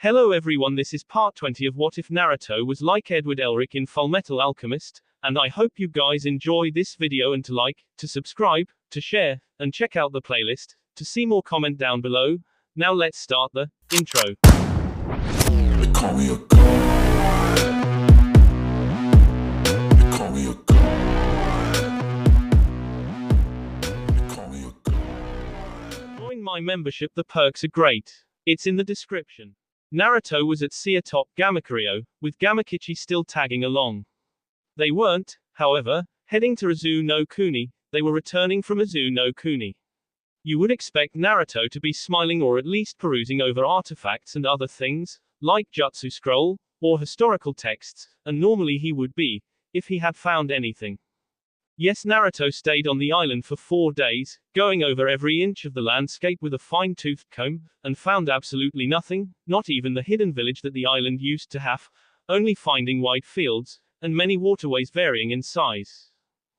Hello everyone, this is part 20 of What If Naruto Was Like Edward Elric in Fullmetal Alchemist, and I hope you guys enjoy this video and to like, to subscribe, to share, and check out the playlist, to see more comment down below. Now let's start the intro. They call me a god. They call me a god. They call me a god. Join my membership, the perks are great. It's in the description. Naruto was at sea atop Gamakiryo, with Gamakichi still tagging along. They weren't, however, heading to Izu no Kuni, they were returning from Izu no Kuni. You would expect Naruto to be smiling or at least perusing over artifacts and other things, like Jutsu Scroll, or historical texts, and normally he would be, if he had found anything. Yes, Naruto stayed on the island for 4 days, going over every inch of the landscape with a fine-toothed comb, and found absolutely nothing, not even the hidden village that the island used to have, only finding wide fields, and many waterways varying in size.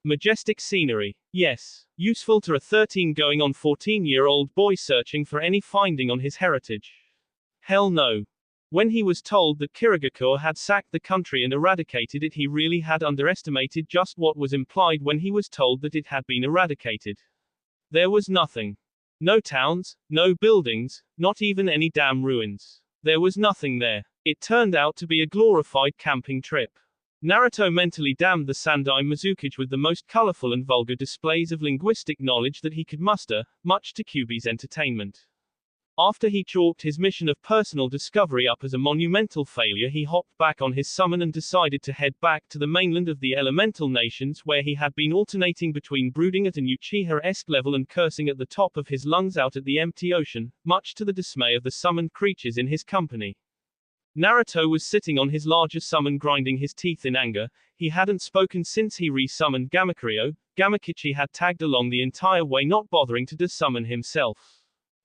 Majestic scenery. Yes, useful to a 13 going on 14-year-old boy searching for any finding on his heritage. Hell no. When he was told that Kirigakure had sacked the country and eradicated it, he really had underestimated just what was implied when he was told that it had been eradicated. There was nothing. No towns, no buildings, not even any damn ruins. There was nothing there. It turned out to be a glorified camping trip. Naruto mentally damned the Sandai Mizukage with the most colorful and vulgar displays of linguistic knowledge that he could muster, much to Kyuubi's entertainment. After he chalked his mission of personal discovery up as a monumental failure, he hopped back on his summon and decided to head back to the mainland of the elemental nations, where he had been alternating between brooding at an Uchiha-esque level and cursing at the top of his lungs out at the empty ocean, much to the dismay of the summoned creatures in his company. Naruto was sitting on his larger summon, grinding his teeth in anger. He hadn't spoken since he re-summoned Gamakiryo. Gamakichi had tagged along the entire way, not bothering to desummon himself.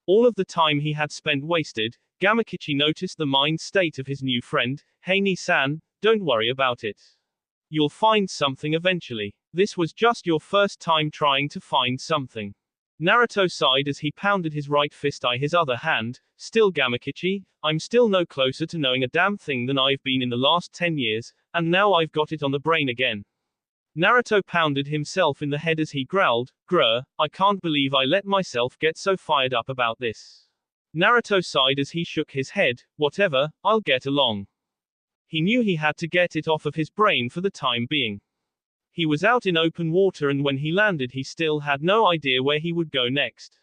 All of the time he had spent wasted. Gamakichi noticed the mind state of his new friend. Hey Ni-san, don't worry about it. You'll find something eventually. This was just your first time trying to find something. Naruto sighed as he pounded his right fist on his other hand. Still Gamakichi, I'm still no closer to knowing a damn thing than I've been in the last 10 years, and now I've got it on the brain again. Naruto pounded himself in the head as he growled, "Grr, I can't believe I let myself get so fired up about this." Naruto sighed as he shook his head, "Whatever, I'll get along." He knew he had to get it off of his brain for the time being. He was out in open water, and when he landed he still had no idea where he would go next.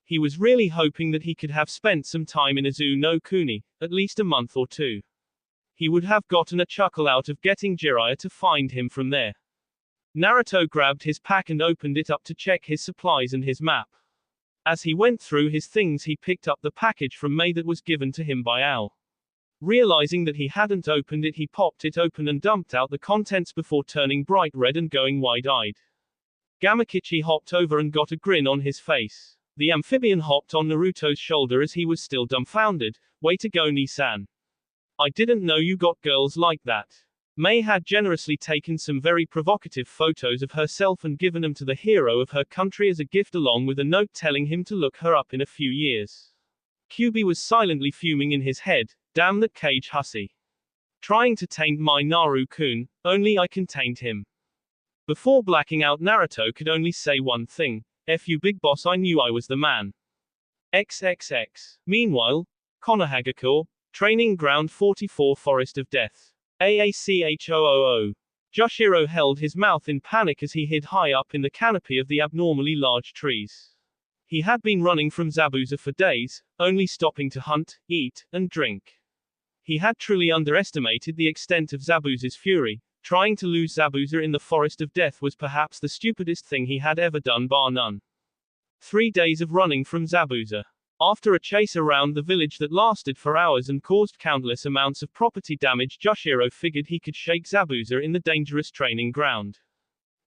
He was really hoping that he could have spent some time in Izu no Kuni, at least a month or two. He would have gotten a chuckle out of getting Jiraiya to find him from there. Naruto grabbed his pack and opened it up to check his supplies and his map. As he went through his things, he picked up the package from Mei that was given to him by Ao. Realizing that he hadn't opened it, he popped it open and dumped out the contents before turning bright red and going wide-eyed. Gamakichi hopped over and got a grin on his face. The amphibian hopped on Naruto's shoulder as he was still dumbfounded. "Way to go, Ni-san. I didn't know you got girls like that." Mei had generously taken some very provocative photos of herself and given them to the hero of her country as a gift, along with a note telling him to look her up in a few years. Kyuubi was silently fuming in his head, "Damn that cage hussy. Trying to taint my Naru-kun, only I can taint him." Before blacking out, Naruto could only say one thing: "F you big boss, I knew I was the man." XXX. Meanwhile, Konohagakure, Training Ground 44, Forest of Death. AACHOOO. Joshiro held his mouth in panic as he hid high up in the canopy of the abnormally large trees. He had been running from Zabuza for days, only stopping to hunt, eat, and drink. He had truly underestimated the extent of Zabuza's fury. Trying to lose Zabuza in the Forest of Death was perhaps the stupidest thing he had ever done, bar none. 3 days of running from Zabuza. After a chase around the village that lasted for hours and caused countless amounts of property damage, Joshiro figured he could shake Zabuza in the dangerous training ground.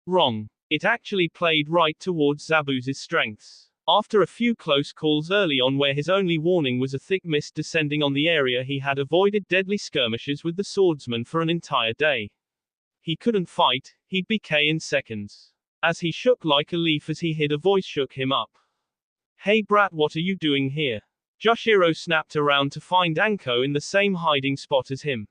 Wrong. It actually played right towards Zabuza's strengths. After a few close calls early on, where his only warning was a thick mist descending on the area, he had avoided deadly skirmishes with the swordsman for an entire day. He couldn't fight, he'd be K in seconds. As he shook like a leaf as he hid, a voice shook him up. "Hey brat, what are you doing here?" Joshiro snapped around to find Anko in the same hiding spot as him.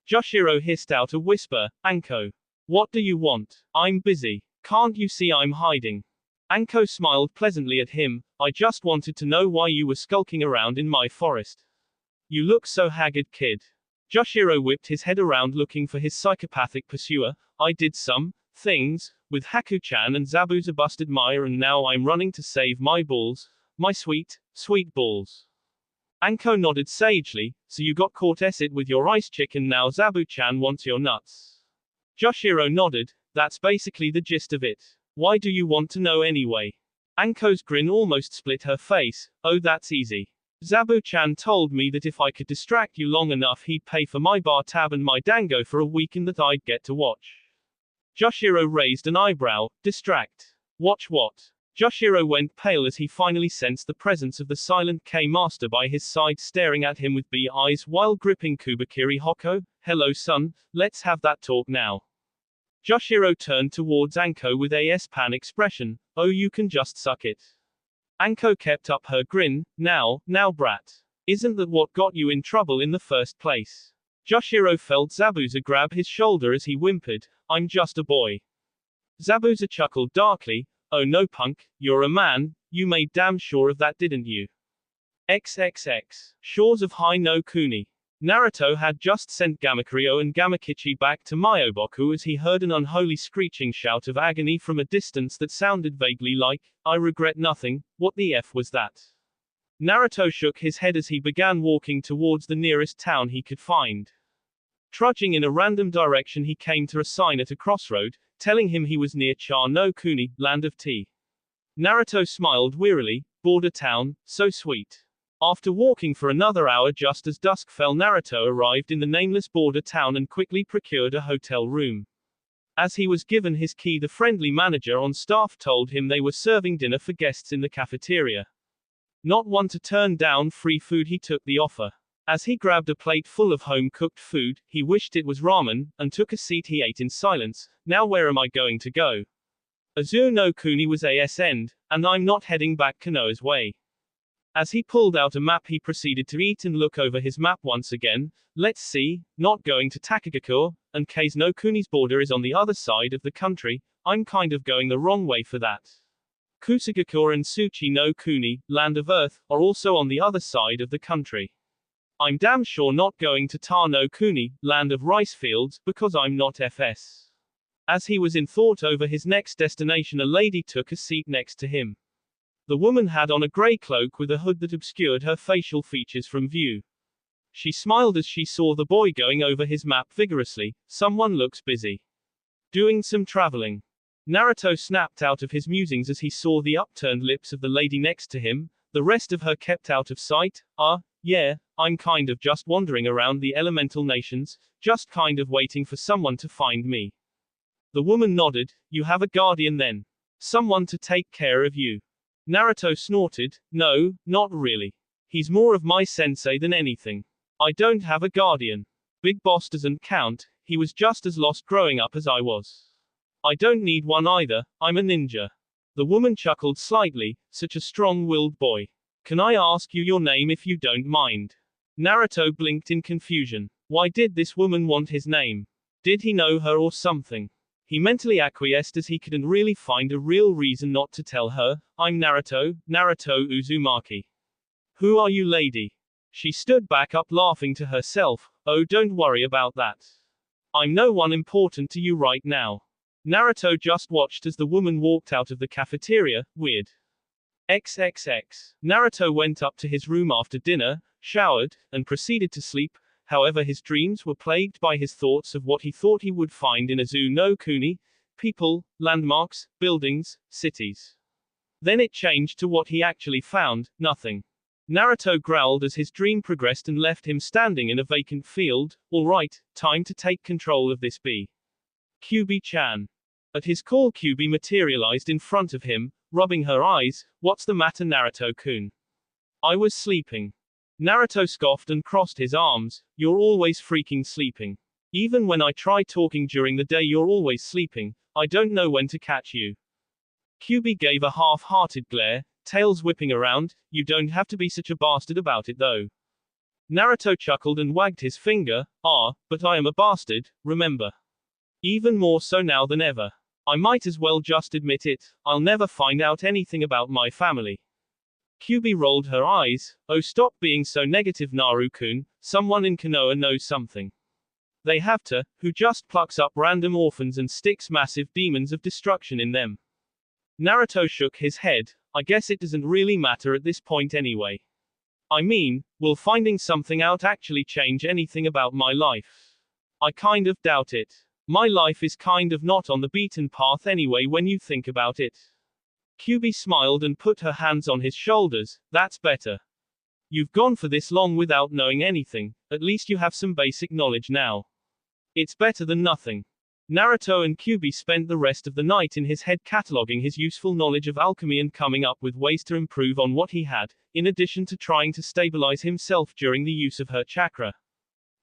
Joshiro hissed out a whisper, "Anko. What do you want? I'm busy. Can't you see I'm hiding?" Anko smiled pleasantly at him, "I just wanted to know why you were skulking around in my forest. You look so haggard, kid." Joshiro whipped his head around looking for his psychopathic pursuer. "I did some things with Haku-chan and Zabuza busted Maya, and now I'm running to save my balls. My sweet, sweet balls." Anko nodded sagely. "So you got caught it with your ice chicken, now Zabu-chan wants your nuts." Joshiro nodded. "That's basically the gist of it. Why do you want to know anyway?" Anko's grin almost split her face. "Oh, that's easy. Zabu-chan told me that if I could distract you long enough, he'd pay for my bar tab and my dango for a week and that I'd get to watch." Joshiro raised an eyebrow. "Distract? Watch what?" Joshiro went pale as he finally sensed the presence of the silent K-master by his side, staring at him with bee eyes while gripping Kubakiri Hoko. "Hello son, let's have that talk now." Joshiro turned towards Anko with a S-pan expression. "Oh, you can just suck it." Anko kept up her grin. Now brat. Isn't that what got you in trouble in the first place?" Joshiro felt Zabuza grab his shoulder as he whimpered, "I'm just a boy." Zabuza chuckled darkly. "Oh no punk, you're a man, you made damn sure of that, didn't you?" XXX. Shores of Hai no Kuni. Naruto had just sent Gamakuryo and Gamakichi back to Myoboku as he heard an unholy screeching shout of agony from a distance that sounded vaguely like, "I regret nothing, what the F was that?" Naruto shook his head as he began walking towards the nearest town he could find. Trudging in a random direction, he came to a sign at a crossroad, telling him he was near Cha no Kuni, land of tea. Naruto smiled wearily. Border town, so sweet. After walking for another hour, just as dusk fell, Naruto arrived in the nameless border town and quickly procured a hotel room. As he was given his key, the friendly manager on staff told him they were serving dinner for guests in the cafeteria. Not one to turn down free food, he took the offer. As he grabbed a plate full of home-cooked food, he wished it was ramen, and took a seat. He ate in silence. "Now where am I going to go? Azu no Kuni was AS end, and I'm not heading back Konoha's way." As he pulled out a map, he proceeded to eat and look over his map once again. "Let's see, not going to Takagakure, and Kei's no Kuni's border is on the other side of the country. I'm kind of going the wrong way for that. Kusagakure and Tsuchi no Kuni, land of earth, are also on the other side of the country. I'm damn sure not going to Ta no Kuni, land of rice fields, because I'm not FS." As he was in thought over his next destination, a lady took a seat next to him. The woman had on a gray cloak with a hood that obscured her facial features from view. She smiled as she saw the boy going over his map vigorously. "Someone looks busy. Doing some traveling." Naruto snapped out of his musings as he saw the upturned lips of the lady next to him. The rest of her kept out of sight. Yeah, I'm kind of just wandering around the elemental nations, just kind of waiting for someone to find me." The woman nodded. "You have a guardian then? Someone to take care of you?" Naruto snorted. "No, not really. He's more of my sensei than anything. I don't have a guardian. Big Boss doesn't count, he was just as lost growing up as I was. I don't need one either, I'm a ninja." The woman chuckled slightly. "Such a strong-willed boy. Can I ask you your name if you don't mind?" Naruto blinked in confusion. Why did this woman want his name? Did he know her or something? He mentally acquiesced as he couldn't really find a real reason not to tell her. "I'm Naruto, Naruto Uzumaki." "Who are you, lady?" She stood back up laughing to herself. "Oh, don't worry about that. I'm no one important to you right now." Naruto just watched as the woman walked out of the cafeteria. Weird. XXX. Naruto went up to his room after dinner, showered, and proceeded to sleep. However, his dreams were plagued by his thoughts of what he thought he would find in Azu no Kuni: people, landmarks, buildings, cities. Then it changed to what he actually found: nothing. Naruto growled as his dream progressed and left him standing in a vacant field. "All right, time to take control of this bee." Kyubi-chan. At his call, Kyubi materialized in front of him, rubbing her eyes. "What's the matter, Naruto-kun?" "I was sleeping." Naruto scoffed and crossed his arms. "You're always freaking sleeping. Even when I try talking during the day, you're always sleeping. I don't know when to catch you." Kyubi gave a half-hearted glare. tails whipping around. You don't have to be such a bastard about it though. Naruto chuckled and wagged his finger. Ah, but I am a bastard, remember. Even more so now than ever. I might as well just admit it, I'll never find out anything about my family. Kyubi rolled her eyes. Oh, stop being so negative, Naru-kun, someone in Konoha knows something. They have to, who just plucks up random orphans and sticks massive demons of destruction in them. Naruto shook his head. I guess it doesn't really matter at this point anyway. I mean, will finding something out actually change anything about my life? I kind of doubt it. My life is kind of not on the beaten path anyway when you think about it. Kyubi smiled and put her hands on his shoulders. That's better. You've gone for this long without knowing anything, at least you have some basic knowledge now. It's better than nothing. Naruto and Kyubi spent the rest of the night in his head cataloging his useful knowledge of alchemy and coming up with ways to improve on what he had, in addition to trying to stabilize himself during the use of her chakra.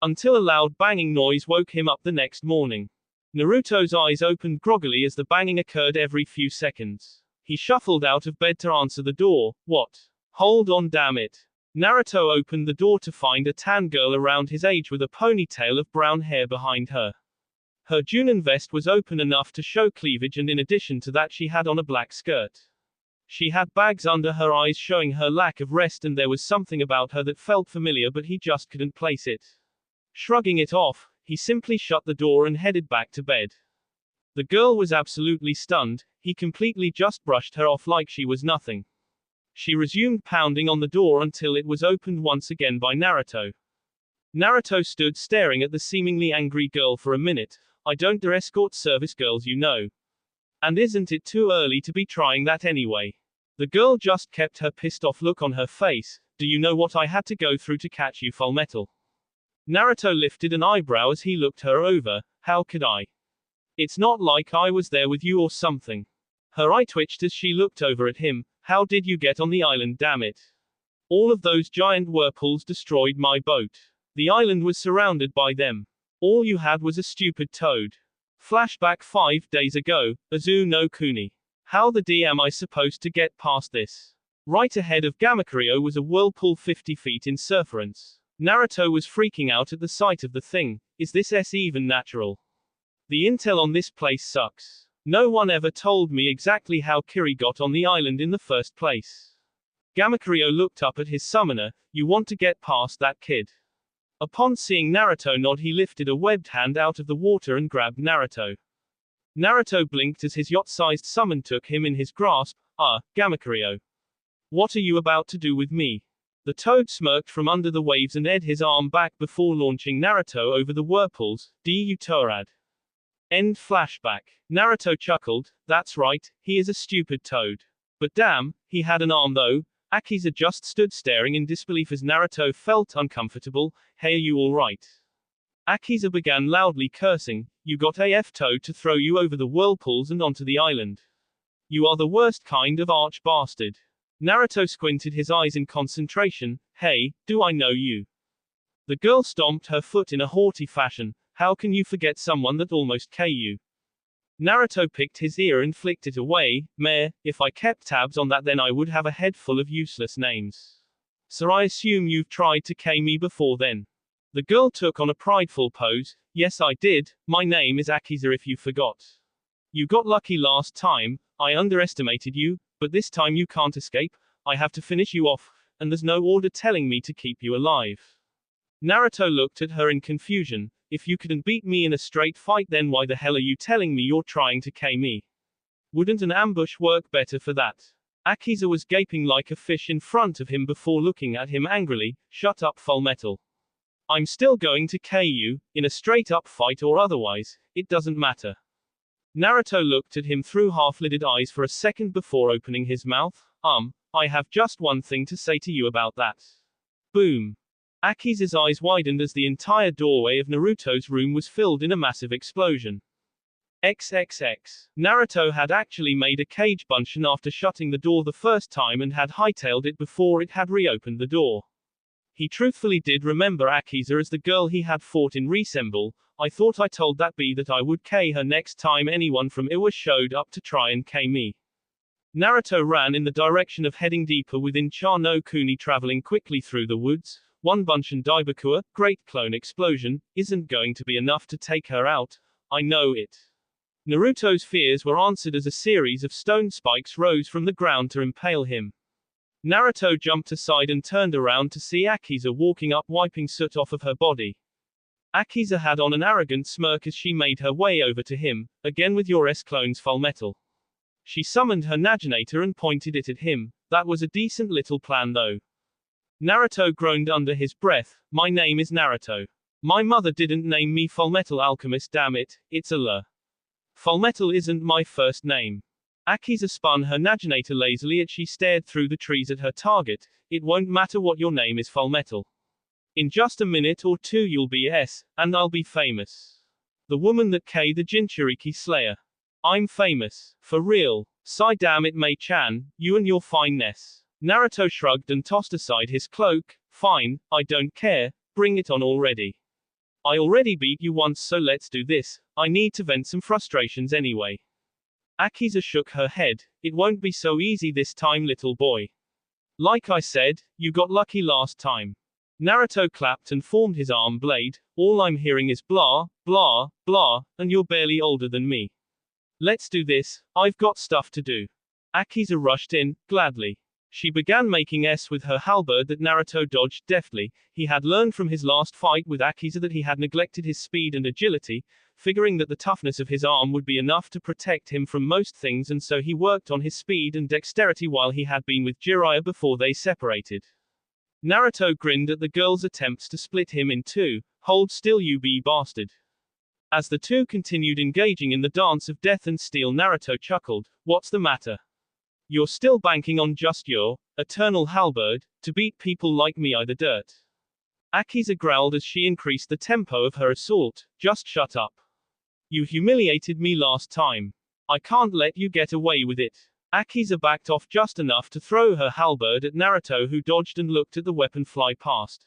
Until a loud banging noise woke him up the next morning. Naruto's eyes opened groggily as the banging occurred every few seconds. He shuffled out of bed to answer the door. What? Hold on, damn it. Naruto opened the door to find a tan girl around his age with a ponytail of brown hair behind her. Her Junin vest was open enough to show cleavage, and in addition to that she had on a black skirt. She had bags under her eyes showing her lack of rest, and there was something about her that felt familiar but he just couldn't place it. Shrugging it off, he simply shut the door and headed back to bed. The girl was absolutely stunned. He completely just brushed her off like she was nothing. She resumed pounding on the door until it was opened once again by Naruto. Naruto stood staring at the seemingly angry girl for a minute. I don't do escort service girls, you know. And isn't it too early to be trying that anyway? The girl just kept her pissed off look on her face. Do you know what I had to go through to catch you, Fullmetal? Naruto lifted an eyebrow as he looked her over. How could I? It's not like I was there with you or something. Her eye twitched as she looked over at him. How did you get on the island, damn it? All of those giant whirlpools destroyed my boat. The island was surrounded by them. All you had was a stupid toad. Flashback 5 days ago, Azu no Kuni. How the D am I supposed to get past this? Right ahead of Gamakurio was a whirlpool 50 feet in circumference. Naruto was freaking out at the sight of the thing. Is this even natural? The intel on this place sucks. No one ever told me exactly how Kiri got on the island in the first place. Gamakurio looked up at his summoner. You want to get past that kid? Upon seeing Naruto nod, he lifted a webbed hand out of the water and grabbed Naruto. Naruto blinked as his yacht-sized summon took him in his grasp. Gamakurio. What are you about to do with me? The toad smirked from under the waves and edged his arm back before launching Naruto over the whirlpools. Du Torad. End flashback. Naruto chuckled. That's right, he is a stupid toad. But damn, he had an arm though. Akiza just stood staring in disbelief as Naruto felt uncomfortable. Hey, are you alright? Akiza began loudly cursing. You got AF toad to throw you over the whirlpools and onto the island. You are the worst kind of arch bastard. Naruto squinted his eyes in concentration. Hey, do I know you? The girl stomped her foot in a haughty fashion. How can you forget someone that almost killed you? Naruto picked his ear and flicked it away. Meh, if I kept tabs on that then I would have a head full of useless names. So I assume you've tried to kill me before then. The girl took on a prideful pose. Yes I did, my name is Akiza if you forgot. You got lucky last time, I underestimated you, but this time you can't escape, I have to finish you off, and there's no order telling me to keep you alive. Naruto looked at her in confusion. If you couldn't beat me in a straight fight then why the hell are you telling me you're trying to kill me? Wouldn't an ambush work better for that? Akiza was gaping like a fish in front of him before looking at him angrily. Shut up, Fullmetal. I'm still going to kill you, in a straight up fight or otherwise, it doesn't matter. Naruto looked at him through half-lidded eyes for a second before opening his mouth. I have just one thing to say to you about that. Boom. Akiza's eyes widened as the entire doorway of Naruto's room was filled in a massive explosion. XXX. Naruto had actually made a cage bunchen after shutting the door the first time and had hightailed it before it had reopened the door. He truthfully did remember Akiza as the girl he had fought in Resemble. I thought I told that bee that I would kill her next time anyone from Iwa showed up to try and kill me. Naruto ran in the direction of heading deeper within Cha no Kuni, traveling quickly through the woods. One Bunshin Daibakura, great clone explosion, isn't going to be enough to take her out. I know it. Naruto's fears were answered as a series of stone spikes rose from the ground to impale him. Naruto jumped aside and turned around to see Akiza walking up, wiping soot off of her body. Akiza had on an arrogant smirk as she made her way over to him. Again with your S-clone's Fullmetal. She summoned her Naginator and pointed it at him. That was a decent little plan though. Naruto groaned under his breath. My name is Naruto. My mother didn't name me Fullmetal Alchemist, damn it, it's a lure. Fullmetal isn't my first name. Akiza spun her Naginator lazily as she stared through the trees at her target. It won't matter what your name is, Fullmetal. In just a minute or two you'll be S, and I'll be famous. The woman that K the Jinchuriki Slayer. I'm famous. For real. Sigh, damn it, Mei-chan, you and your fineness. Naruto shrugged and tossed aside his cloak. Fine, I don't care, bring it on already. I already beat you once, so let's do this. I need to vent some frustrations anyway. Akiza shook her head. It won't be so easy this time, little boy. Like I said, you got lucky last time. Naruto clapped and formed his arm blade. All I'm hearing is blah, blah, blah, and you're barely older than me. Let's do this, I've got stuff to do. Akiza rushed in, gladly. She began making S with her halberd that Naruto dodged deftly. He had learned from his last fight with Akiza that he had neglected his speed and agility, figuring that the toughness of his arm would be enough to protect him from most things, and so he worked on his speed and dexterity while he had been with Jiraiya before they separated. Naruto grinned at the girl's attempts to split him in two. Hold still, you bastard. As the two continued engaging in the dance of death and steel, Naruto chuckled. What's the matter? You're still banking on just your eternal halberd to beat people like me, the dirt. Akiza growled as she increased the tempo of her assault. Just shut up. You humiliated me last time. I can't let you get away with it. Akiza backed off just enough to throw her halberd at Naruto, who dodged and looked at the weapon fly past.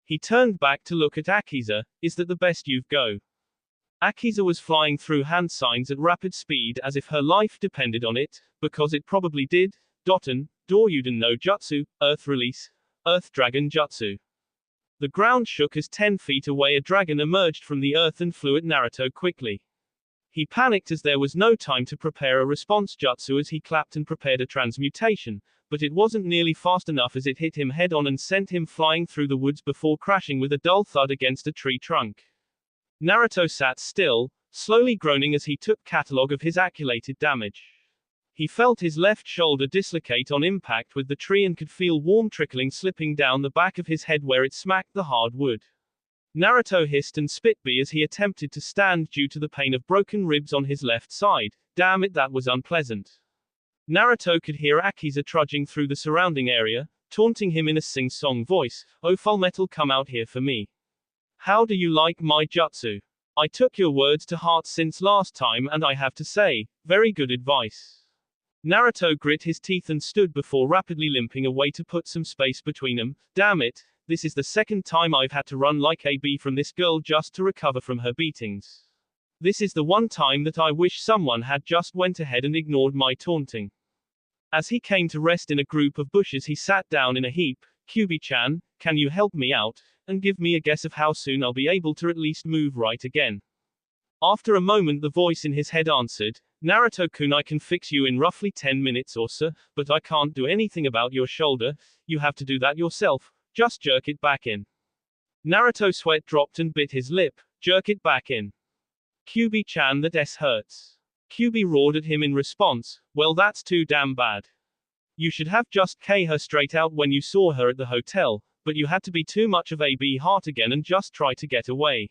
He turned back to look at Akiza. Is that the best you've got? Akiza was flying through hand signs at rapid speed as if her life depended on it, because it probably did. Doten, Doryuden no Jutsu, Earth Release, Earth Dragon Jutsu. The ground shook as 10 feet away a dragon emerged from the earth and flew at Naruto quickly. He panicked as there was no time to prepare a response jutsu as he clapped and prepared a transmutation, but it wasn't nearly fast enough as it hit him head on and sent him flying through the woods before crashing with a dull thud against a tree trunk. Naruto sat still, slowly groaning as he took catalog of his accumulated damage. He felt his left shoulder dislocate on impact with the tree and could feel warm trickling slipping down the back of his head where it smacked the hard wood. Naruto hissed and spit as he attempted to stand due to the pain of broken ribs on his left side. Damn it, that was unpleasant. Naruto could hear Akiza trudging through the surrounding area, taunting him in a sing-song voice. Oh Fullmetal, come out here for me. How do you like my jutsu? I took your words to heart since last time, and I have to say, very good advice. Naruto grit his teeth and stood before rapidly limping away to put some space between them. Damn it, this is the second time I've had to run like a bee from this girl just to recover from her beatings. This is the one time that I wish someone had just went ahead and ignored my taunting. As he came to rest in a group of bushes, he sat down in a heap. Kyubi-chan, can you help me out, and give me a guess of how soon I'll be able to at least move right again? After a moment the voice in his head answered, Naruto-kun, I can fix you in roughly 10 minutes or so, but I can't do anything about your shoulder. You have to do that yourself. Just jerk it back in. Naruto sweat dropped and bit his lip. Jerk it back in. Kyubi-chan, that hurts. Kyubi roared at him in response. Well, that's too damn bad. You should have just K her straight out when you saw her at the hotel, but you had to be too much of a heart again and just try to get away.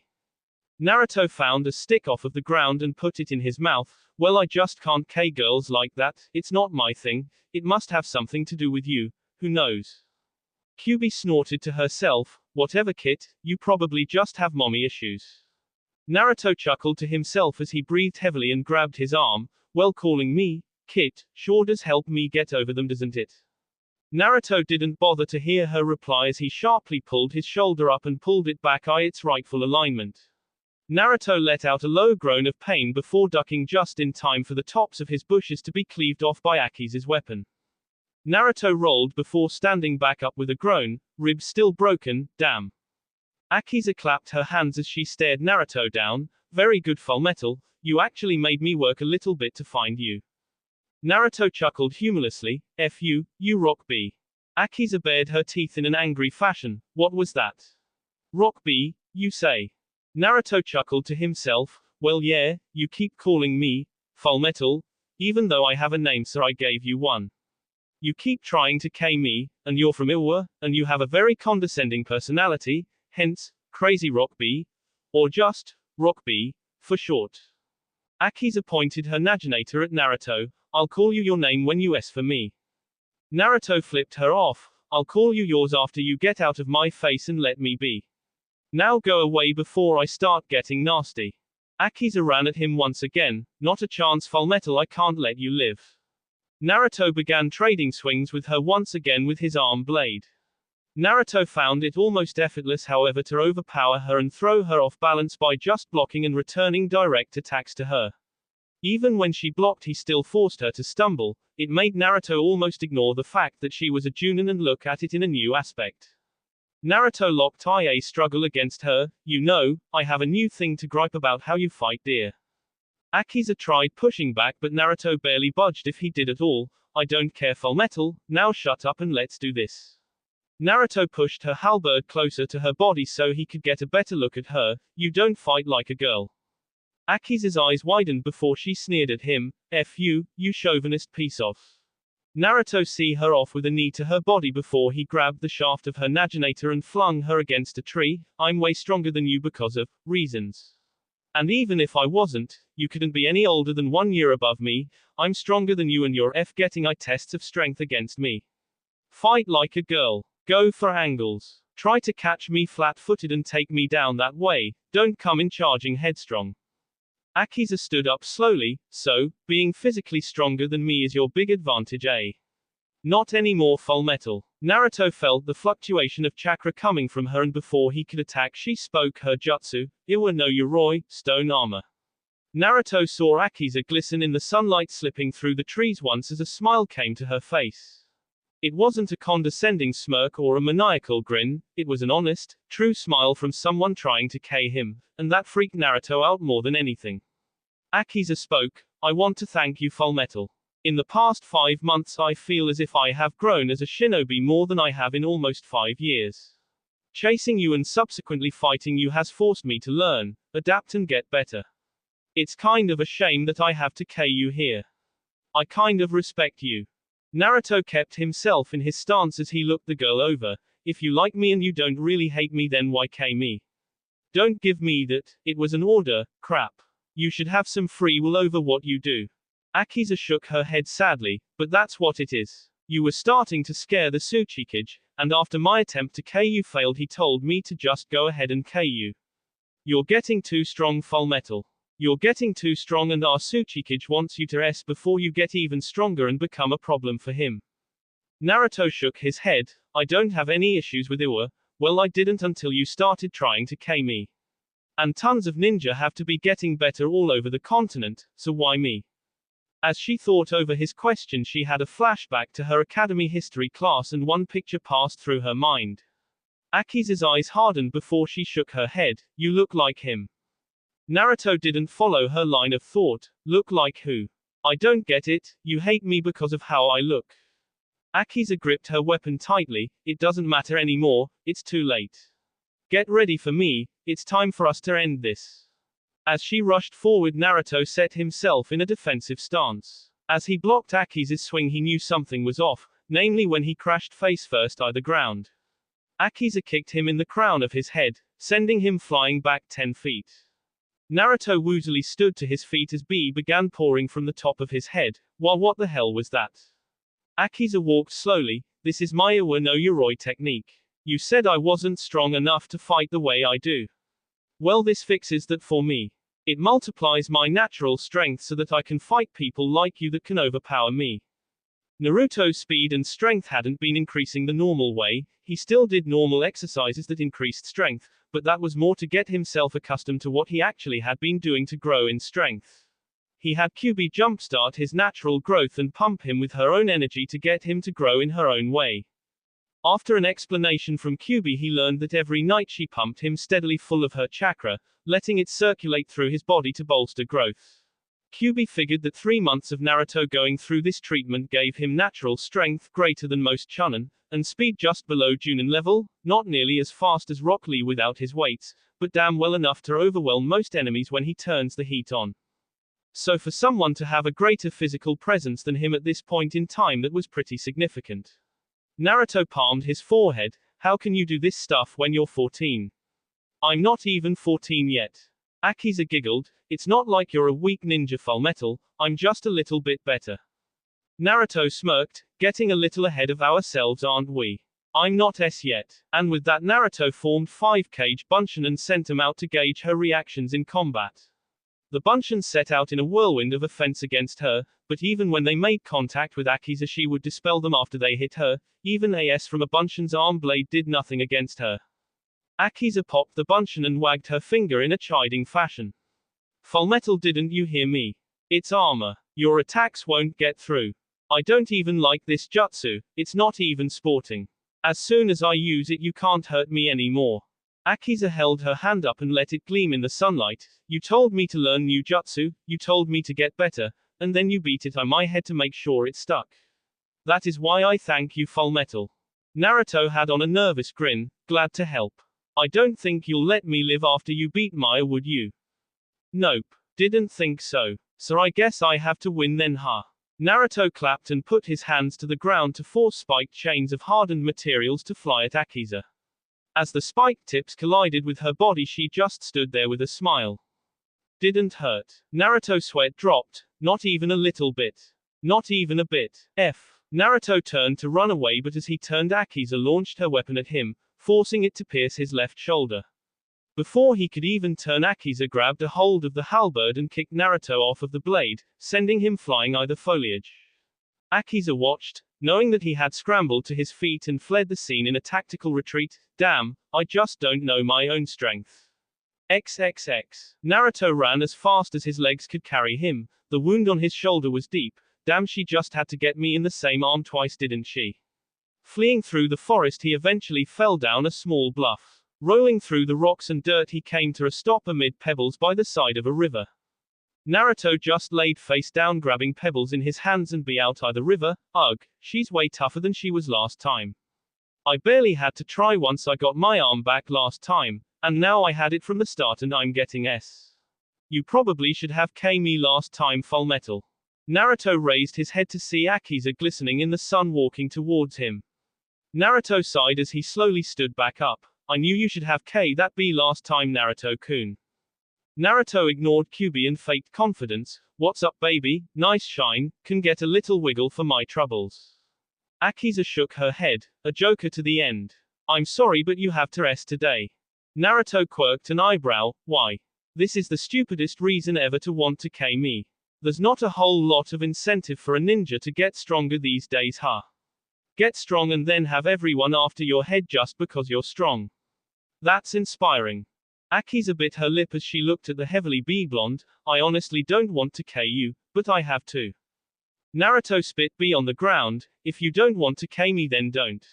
Naruto found a stick off of the ground and put it in his mouth. Well, I just can't K girls like that. It's not my thing. It must have something to do with you. Who knows? Kyubi snorted to herself. Whatever, Kit, you probably just have mommy issues. Naruto chuckled to himself as he breathed heavily and grabbed his arm. Well, calling me Kit sure does help me get over them, doesn't it? Naruto didn't bother to hear her reply as he sharply pulled his shoulder up and pulled it back its rightful alignment. Naruto let out a low groan of pain before ducking just in time for the tops of his bushes to be cleaved off by Aki's weapon. Naruto rolled before standing back up with a groan, ribs still broken, damn. Akiza clapped her hands as she stared Naruto down. Very good Fullmetal, you actually made me work a little bit to find you. Naruto chuckled humorlessly, F you, you rock B. Akiza bared her teeth in an angry fashion, what was that? Rock B, you say? Naruto chuckled to himself, well yeah, you keep calling me, Fullmetal, even though I have a name so I gave you one. You keep trying to K me, and you're from Iwa, and you have a very condescending personality, hence, Crazy Rock B, or just, Rock B, for short. Akiza pointed her naginator at Naruto, I'll call you your name when you S for me. Naruto flipped her off, I'll call you yours after you get out of my face and let me be. Now go away before I start getting nasty. Akiza ran at him once again, not a chance Fullmetal, I can't let you live. Naruto began trading swings with her once again with his arm blade. Naruto found it almost effortless however to overpower her and throw her off balance by just blocking and returning direct attacks to her. Even when she blocked he still forced her to stumble, it made Naruto almost ignore the fact that she was a Junin and look at it in a new aspect. Naruto locked IA struggle against her, you know, I have a new thing to gripe about how you fight dear. Akiza tried pushing back but Naruto barely budged if he did at all, I don't care Fullmetal, now shut up and let's do this. Naruto pushed her halberd closer to her body so he could get a better look at her, you don't fight like a girl. Akiza's eyes widened before she sneered at him, F you, you chauvinist piece of. Naruto see her off with a knee to her body before he grabbed the shaft of her naginator and flung her against a tree, I'm way stronger than you because of, reasons. And even if I wasn't, you couldn't be any older than 1 year above me, I'm stronger than you and you're getting tests of strength against me. Fight like a girl. Go for angles. Try to catch me flat-footed and take me down that way, don't come in charging headstrong. Akiza stood up slowly, so, being physically stronger than me is your big advantage eh? Not anymore Fullmetal. Naruto felt the fluctuation of chakra coming from her and before he could attack she spoke her jutsu, Iwa no Yoroi, stone armor. Naruto saw Akiza glisten in the sunlight slipping through the trees once as a smile came to her face. It wasn't a condescending smirk or a maniacal grin, it was an honest, true smile from someone trying to K him, and that freaked Naruto out more than anything. Akiza spoke, I want to thank you Fullmetal. In the past 5 months I feel as if I have grown as a shinobi more than I have in almost 5 years. Chasing you and subsequently fighting you has forced me to learn, adapt and get better. It's kind of a shame that I have to K you here. I kind of respect you. Naruto kept himself in his stance as he looked the girl over, if you like me and you don't really hate me then why K me? Don't give me that, it was an order, crap. You should have some free will over what you do. Akiza shook her head sadly, but that's what it is. You were starting to scare the Tsuchikage, and after my attempt to K you failed he told me to just go ahead and K you. You're getting too strong Fullmetal. You're getting too strong and our Tsuchikage wants you to S before you get even stronger and become a problem for him. Naruto shook his head, I don't have any issues with Iwa, well I didn't until you started trying to K me. And tons of ninja have to be getting better all over the continent, so why me? As she thought over his question she had a flashback to her academy history class and one picture passed through her mind. Akiza's eyes hardened before she shook her head, you look like him. Naruto didn't follow her line of thought, look like who? I don't get it, you hate me because of how I look. Akiza gripped her weapon tightly, it doesn't matter anymore, it's too late. Get ready for me, it's time for us to end this. As she rushed forward Naruto set himself in a defensive stance. As he blocked Akiza's swing he knew something was off, namely when he crashed face first to the ground. Akiza kicked him in the crown of his head, sending him flying back 10 feet. Naruto woozily stood to his feet as B began pouring from the top of his head, while what the hell was that? Akiza walked slowly, this is my Iwa no Yoroi technique. You said I wasn't strong enough to fight the way I do. Well this fixes that for me. It multiplies my natural strength so that I can fight people like you that can overpower me. Naruto's speed and strength hadn't been increasing the normal way, he still did normal exercises that increased strength, but that was more to get himself accustomed to what he actually had been doing to grow in strength. He had Kyubi jumpstart his natural growth and pump him with her own energy to get him to grow in her own way. After an explanation from Kyubi, he learned that every night she pumped him steadily full of her chakra, letting it circulate through his body to bolster growth. Kyubi figured that 3 months of Naruto going through this treatment gave him natural strength greater than most Chunin, and speed just below Junin level, not nearly as fast as Rock Lee without his weights, but damn well enough to overwhelm most enemies when he turns the heat on. So for someone to have a greater physical presence than him at this point in time, that was pretty significant. Naruto palmed his forehead. How can you do this stuff when you're 14? I'm not even 14 yet. Akiza giggled. It's not like you're a weak ninja, Fullmetal, I'm just a little bit better. Naruto smirked. Getting a little ahead of ourselves, aren't we? I'm not S yet. And with that, Naruto formed 5 Bunshin and sent them out to gauge her reactions in combat. The Bunshin set out in a whirlwind of offense against her, but even when they made contact with Akiza, she would dispel them after they hit her. Even AS from a Bunshin's arm blade did nothing against her. Akiza popped the Bunshin and wagged her finger in a chiding fashion. Fullmetal, didn't you hear me? It's armor. Your attacks won't get through. I don't even like this jutsu, it's not even sporting. As soon as I use it, you can't hurt me anymore. Akiza held her hand up and let it gleam in the sunlight. You told me to learn new jutsu, you told me to get better, and then you beat it on my head to make sure it stuck. That is why I thank you, Fullmetal. Naruto had on a nervous grin, glad to help. I don't think you'll let me live after you beat Maya, would you? Nope. Didn't think so. So I guess I have to win then, huh? Naruto clapped and put his hands to the ground to force spiked chains of hardened materials to fly at Akiza. As the spiked tips collided with her body, she just stood there with a smile. Didn't hurt. Naruto's sweat dropped. Not even a little bit. Not even a bit. Naruto turned to run away, but as he turned, Akiza launched her weapon at him, forcing it to pierce his left shoulder. Before he could even turn, Akiza grabbed a hold of the halberd and kicked Naruto off of the blade, sending him flying either foliage. Akiza watched, knowing that he had scrambled to his feet and fled the scene in a tactical retreat. Damn, I just don't know my own strength. XXX. Naruto ran as fast as his legs could carry him. The wound on his shoulder was deep. Damn, she just had to get me in the same arm twice, didn't she? Fleeing through the forest, he eventually fell down a small bluff. Rolling through the rocks and dirt, he came to a stop amid pebbles by the side of a river. Naruto just laid face down, grabbing pebbles in his hands and be out of the river. Ugh, she's way tougher than she was last time. I barely had to try once, I got my arm back last time, and now I had it from the start and I'm getting S. You probably should have me last time, Fullmetal. Naruto raised his head to see Akiza glistening in the sun walking towards him. Naruto sighed as he slowly stood back up. I knew you should have that be last time, Naruto-kun. Naruto ignored Kyubi and faked confidence. What's up, baby? Nice shine, can get a little wiggle for my troubles. Akiza shook her head, a joker to the end. I'm sorry, but you have to rest today. Naruto quirked an eyebrow. Why? This is the stupidest reason ever to want to me. There's not a whole lot of incentive for a ninja to get stronger these days, huh? Get strong and then have everyone after your head just because you're strong. That's inspiring. Akiza bit her lip as she looked at the heavily blonde. I honestly don't want to you, but I have to. Naruto spit B on the ground. If you don't want to me, then don't.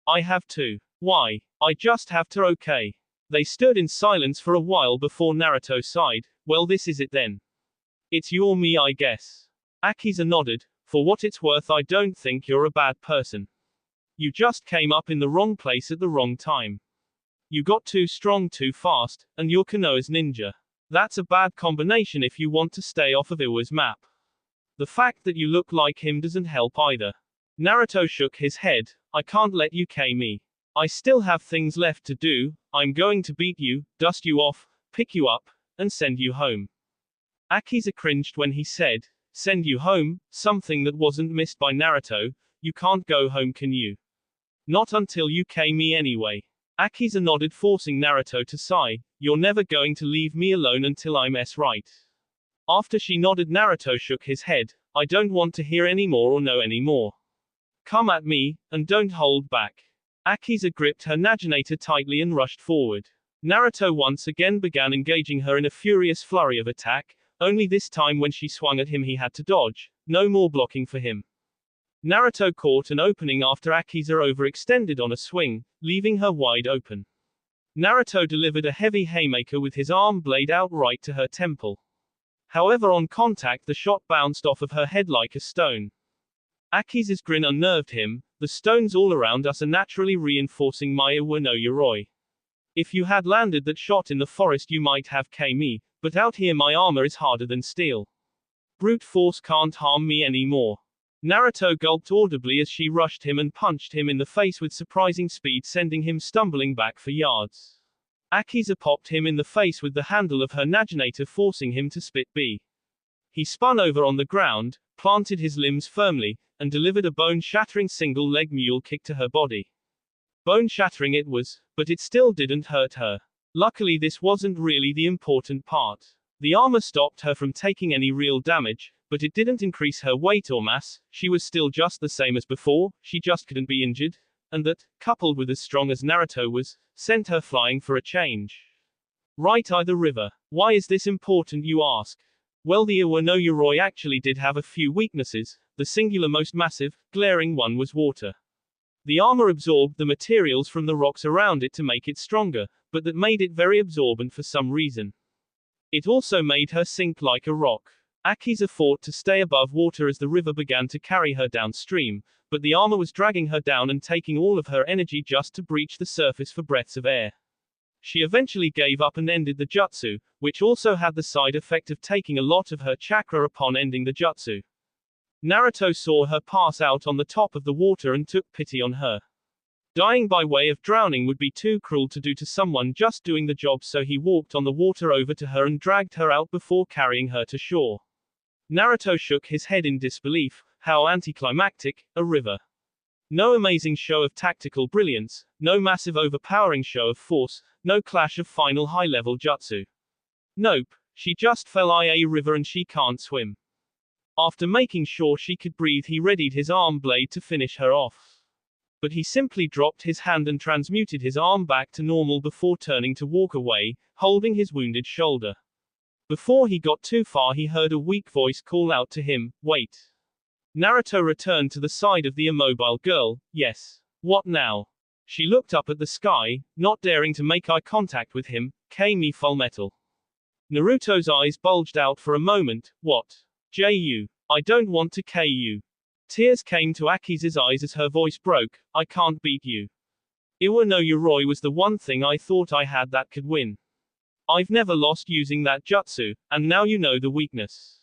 I have to. Why? I just have to, okay. They stood in silence for a while before Naruto sighed. Well, this is it then. It's you or me, I guess. Akiza nodded. For what it's worth, I don't think you're a bad person. You just came up in the wrong place at the wrong time. You got too strong too fast, and you're Konoha's ninja. That's a bad combination if you want to stay off of Iwa's map. The fact that you look like him doesn't help either. Naruto shook his head. I can't let you me. I still have things left to do. I'm going to beat you, dust you off, pick you up, and send you home. Akiza cringed when he said, send you home, something that wasn't missed by Naruto. You can't go home, can you? Not until you me anyway. Akiza nodded, forcing Naruto to sigh. You're never going to leave me alone until I'm right. After she nodded, Naruto shook his head. I don't want to hear any more or know any more. Come at me, and don't hold back. Akiza gripped her Naginator tightly and rushed forward. Naruto once again began engaging her in a furious flurry of attack, only this time when she swung at him he had to dodge, no more blocking for him. Naruto caught an opening after Akiza overextended on a swing, leaving her wide open. Naruto delivered a heavy haymaker with his arm blade out right to her temple. However, on contact the shot bounced off of her head like a stone. Akiza's grin unnerved him. The stones all around us are naturally reinforcing my Iwa no Yoroi. If you had landed that shot in the forest you might have killed me, but out here my armor is harder than steel. Brute force can't harm me anymore. Naruto gulped audibly as she rushed him and punched him in the face with surprising speed, sending him stumbling back for yards. Akiza popped him in the face with the handle of her Naginator, forcing him to spit B. He spun over on the ground, planted his limbs firmly, and delivered a bone-shattering single-leg mule kick to her body. Bone-shattering it was, but it still didn't hurt her. Luckily this wasn't really the important part. The armor stopped her from taking any real damage, but it didn't increase her weight or mass. She was still just the same as before, she just couldn't be injured. And that, coupled with as strong as Naruto was, sent her flying for a change. Right eye the river. Why is this important, you ask? Well, the Iwa no Yoroi actually did have a few weaknesses. The singular most massive, glaring one was water. The armor absorbed the materials from the rocks around it to make it stronger, but that made it very absorbent for some reason. It also made her sink like a rock. Akiza fought to stay above water as the river began to carry her downstream, but the armor was dragging her down and taking all of her energy just to breach the surface for breaths of air. She eventually gave up and ended the jutsu, which also had the side effect of taking a lot of her chakra upon ending the jutsu. Naruto saw her pass out on the top of the water and took pity on her. Dying by way of drowning would be too cruel to do to someone just doing the job, so he walked on the water over to her and dragged her out before carrying her to shore. Naruto shook his head in disbelief. How anticlimactic, a river. No amazing show of tactical brilliance, no massive overpowering show of force, no clash of final high-level jutsu. Nope, she just fell in a river and she can't swim. After making sure she could breathe, he readied his arm blade to finish her off. But he simply dropped his hand and transmuted his arm back to normal before turning to walk away, holding his wounded shoulder. Before he got too far he heard a weak voice call out to him, "Wait." Naruto returned to the side of the immobile girl. Yes. What now? She looked up at the sky, not daring to make eye contact with him. Me Fullmetal. Naruto's eyes bulged out for a moment. What? Ju. I don't want to kill you. Tears came to Akiza's eyes as her voice broke. I can't beat you. Iwa no Yoroi was the one thing I thought I had that could win. I've never lost using that jutsu, and now you know the weakness.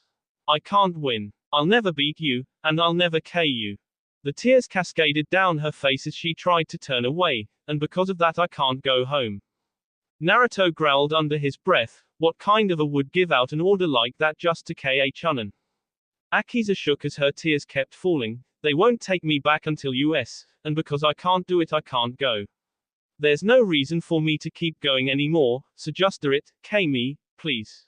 I can't win. I'll never beat you, and I'll never kill you. The tears cascaded down her face as she tried to turn away, and because of that I can't go home. Naruto growled under his breath. What kind of a would give out an order like that just to kill a chunin? Akiza shook as her tears kept falling. They won't take me back until US, and because I can't do it I can't go. There's no reason for me to keep going anymore, so just do it, me, please.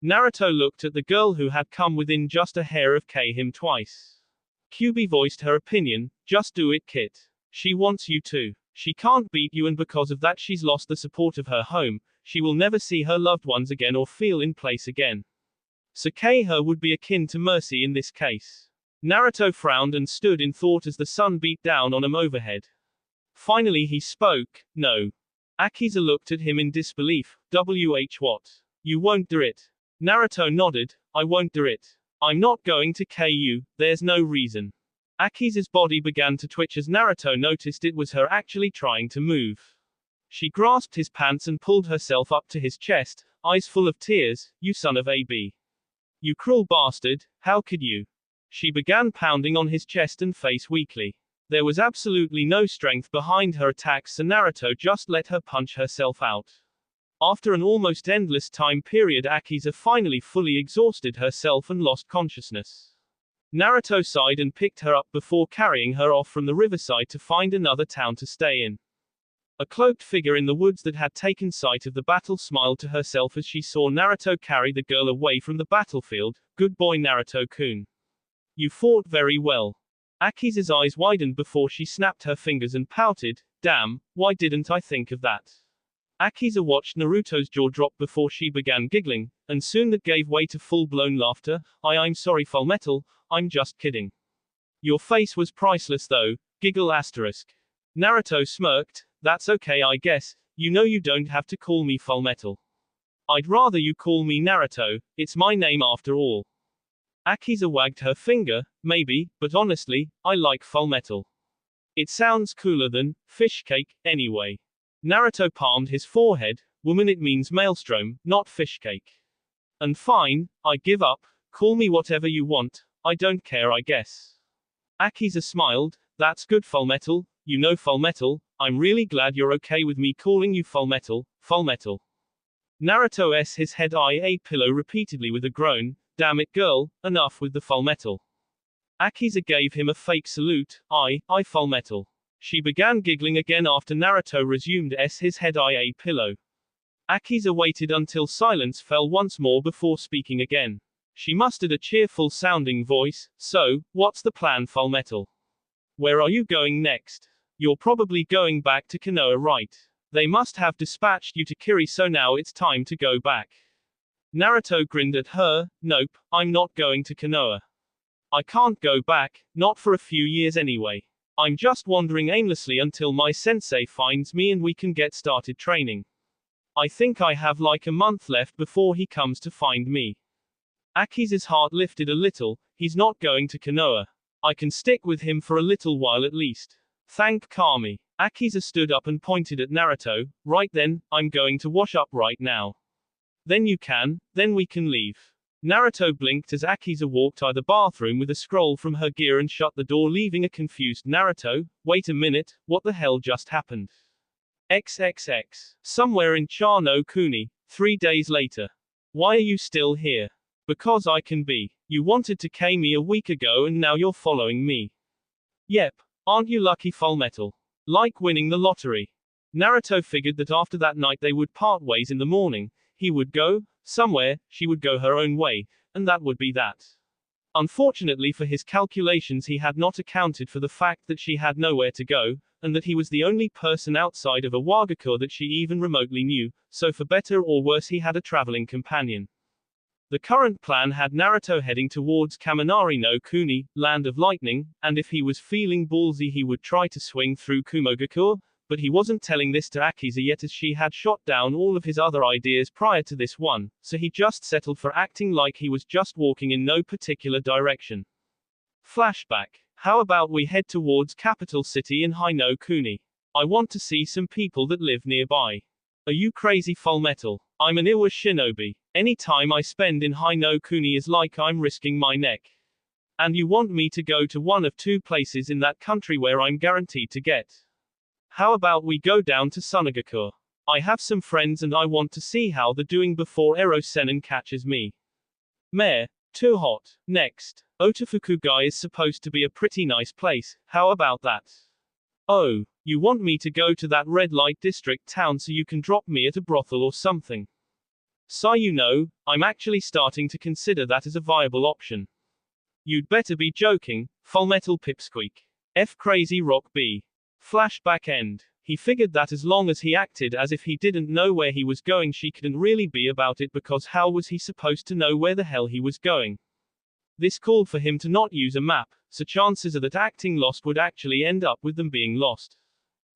Naruto looked at the girl who had come within just a hair of him twice. Kyubi voiced her opinion. Just do it, Kit. She wants you to. She can't beat you, and because of that she's lost the support of her home. She will never see her loved ones again or feel in place again. So her would be akin to mercy in this case. Naruto frowned and stood in thought as the sun beat down on him overhead. Finally he spoke. No. Akiza looked at him in disbelief. What? You won't do it? Naruto nodded. I won't do it. I'm not going to kill you, there's no reason. Akiza's body began to twitch as Naruto noticed it was her actually trying to move. She grasped his pants and pulled herself up to his chest, eyes full of tears. You son of a b. You cruel bastard, how could you? She began pounding on his chest and face weakly. There was absolutely no strength behind her attacks, so Naruto just let her punch herself out. After an almost endless time period, Akiza finally fully exhausted herself and lost consciousness. Naruto sighed and picked her up before carrying her off from the riverside to find another town to stay in. A cloaked figure in the woods that had taken sight of the battle smiled to herself as she saw Naruto carry the girl away from the battlefield. Good boy, Naruto-kun. You fought very well. Akiza's eyes widened before she snapped her fingers and pouted. Damn, why didn't I think of that? Akiza watched Naruto's jaw drop before she began giggling, and soon that gave way to full-blown laughter. I'm sorry Fullmetal, I'm just kidding. Your face was priceless though, giggle asterisk. Naruto smirked, that's okay I guess, you know you don't have to call me Fullmetal. I'd rather you call me Naruto, it's my name after all. Akiza wagged her finger, maybe, but honestly, I like Fullmetal. It sounds cooler than fish cake, anyway. Naruto palmed his forehead, woman it means maelstrom, not fish cake. And fine, I give up, call me whatever you want, I don't care I guess. Akiza smiled, that's good Fullmetal, you know Fullmetal, I'm really glad you're okay with me calling you Fullmetal, Fullmetal. Naruto s his head a pillow repeatedly with a groan, damn it girl, enough with the Fullmetal. Akiza gave him a fake salute, I Fullmetal. She began giggling again after Naruto resumed his head a pillow. Akiza waited until silence fell once more before speaking again. She mustered a cheerful sounding voice, so, what's the plan Fullmetal? Where are you going next? You're probably going back to Konoha right? They must have dispatched you to Kiri so now it's time to go back. Naruto grinned at her, nope, I'm not going to Konoha. I can't go back, not for a few years anyway. I'm just wandering aimlessly until my sensei finds me and we can get started training. I think I have like a month left before he comes to find me. Akiza's heart lifted a little, he's not going to Konoha. I can stick with him for a little while at least. Thank Kami. Akiza stood up and pointed at Naruto, right then, I'm going to wash up right now. Then you can, then we can leave. Naruto blinked as Akiza walked out the bathroom with a scroll from her gear and shut the door leaving a confused Naruto, wait a minute, what the hell just happened? XXX. Somewhere in Cha no Kuni, 3 days later. Why are you still here? Because I can be. You wanted to K me a week ago and now you're following me. Yep. Aren't you lucky Fullmetal? Like winning the lottery. Naruto figured that after that night they would part ways in the morning, he would go somewhere, she would go her own way, and that would be that. Unfortunately for his calculations he had not accounted for the fact that she had nowhere to go, and that he was the only person outside of Iwagakure that she even remotely knew, so for better or worse he had a traveling companion. The current plan had Naruto heading towards Kaminari no Kuni, Land of Lightning, and if he was feeling ballsy he would try to swing through Kumogakure, but he wasn't telling this to Akiza yet as she had shot down all of his other ideas prior to this one, so he just settled for acting like he was just walking in no particular direction. Flashback. How about we head towards capital city in High no Kuni? I want to see some people that live nearby. Are you crazy Fullmetal? I'm an Iwa shinobi. Any time I spend in High no Kuni is like I'm risking my neck. And you want me to go to one of 2 places in that country where I'm guaranteed to get. How about we go down to Sunagakure? I have some friends and I want to see how they're doing before Ero Sennin catches me. Meh, too hot. Next. Otofuku-gai is supposed to be a pretty nice place, how about that? Oh, you want me to go to that red light district town so you can drop me at a brothel or something? So you know, I'm actually starting to consider that as a viable option. You'd better be joking, Fullmetal pipsqueak. F crazy rock B. Flashback end. He figured that as long as he acted as if he didn't know where he was going she couldn't really be about it because how was he supposed to know where the hell he was going? This called for him to not use a map, so chances are that acting lost would actually end up with them being lost.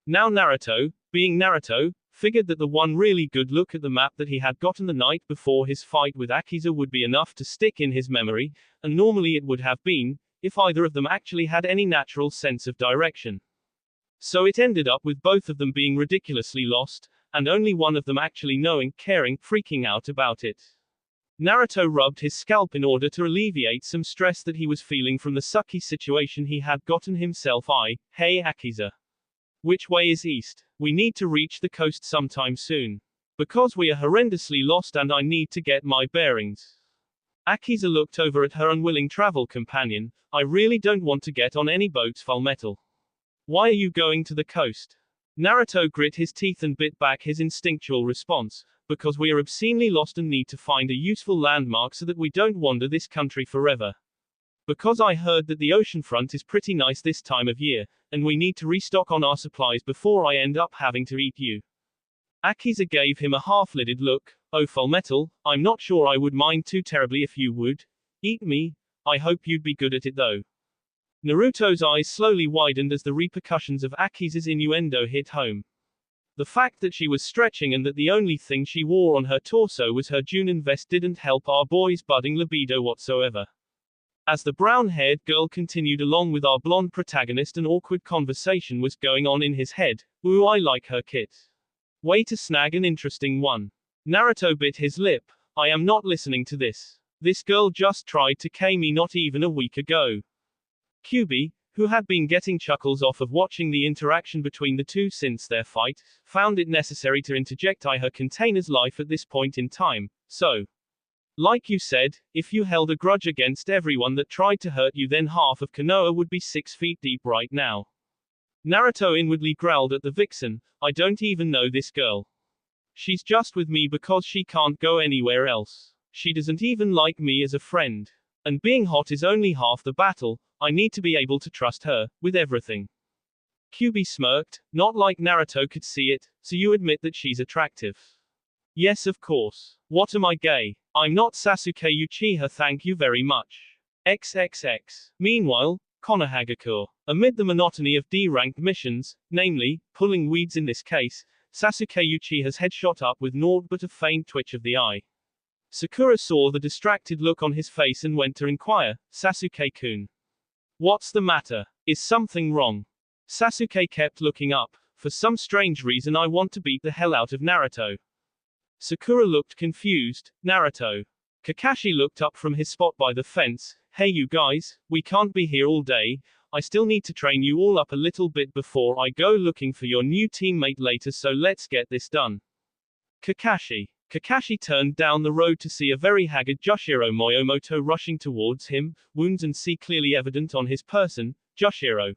Now Naruto, being Naruto, figured that the one really good look at the map that he had gotten the night before his fight with Akiza would be enough to stick in his memory, and normally it would have been, if either of them actually had any natural sense of direction. So it ended up with both of them being ridiculously lost, and only one of them actually knowing, caring, freaking out about it. Naruto rubbed his scalp in order to alleviate some stress that he was feeling from the sucky situation he had gotten himself. Hey Akiza. Which way is east? We need to reach the coast sometime soon. Because we are horrendously lost and I need to get my bearings. Akiza looked over at her unwilling travel companion. I really don't want to get on any boats Fullmetal. Why are you going to the coast? Naruto grit his teeth and bit back his instinctual response. Because we are obscenely lost and need to find a useful landmark so that we don't wander this country forever. Because I heard that the oceanfront is pretty nice this time of year, and we need to restock on our supplies before I end up having to eat you. Akiza gave him a half-lidded look. Oh Fullmetal, I'm not sure I would mind too terribly if you would eat me. I hope you'd be good at it though. Naruto's eyes slowly widened as the repercussions of Akiza's innuendo hit home. The fact that she was stretching and that the only thing she wore on her torso was her Junin vest didn't help our boy's budding libido whatsoever. As the brown-haired girl continued along with our blonde protagonist, an awkward conversation was going on in his head. Ooh, I like her kit. Way to snag an interesting one. Naruto bit his lip. I am not listening to this. This girl just tried to K me not even a week ago. Kyubi, who had been getting chuckles off of watching the interaction between the two since their fight, found it necessary to interject her container's life at this point in time. So, like you said, if you held a grudge against everyone that tried to hurt you, then half of Konoha would be 6 feet deep right now. Naruto inwardly growled at the vixen. I don't even know this girl. She's just with me because she can't go anywhere else. She doesn't even like me as a friend. And being hot is only half the battle. I need to be able to trust her with everything. Kyubi smirked. Not like Naruto could see it. So you admit that she's attractive? Yes, of course. What, am I gay? I'm not Sasuke Uchiha, thank you very much. XXX. Meanwhile, Konohagakure. Amid the monotony of D-ranked missions, namely, pulling weeds in this case, Sasuke Uchiha's head shot up with naught but a faint twitch of the eye. Sakura saw the distracted look on his face and went to inquire, Sasuke-kun. What's the matter? Is something wrong? Sasuke kept looking up. For some strange reason I want to beat the hell out of Naruto. Sakura looked confused. Naruto. Kakashi looked up from his spot by the fence. Hey you guys, we can't be here all day. I still need to train you all up a little bit before I go looking for your new teammate later, so let's get this done. Kakashi. Kakashi turned down the road to see a very haggard Joshiro Moyomoto rushing towards him, wounds and sea clearly evident on his person. Joshiro.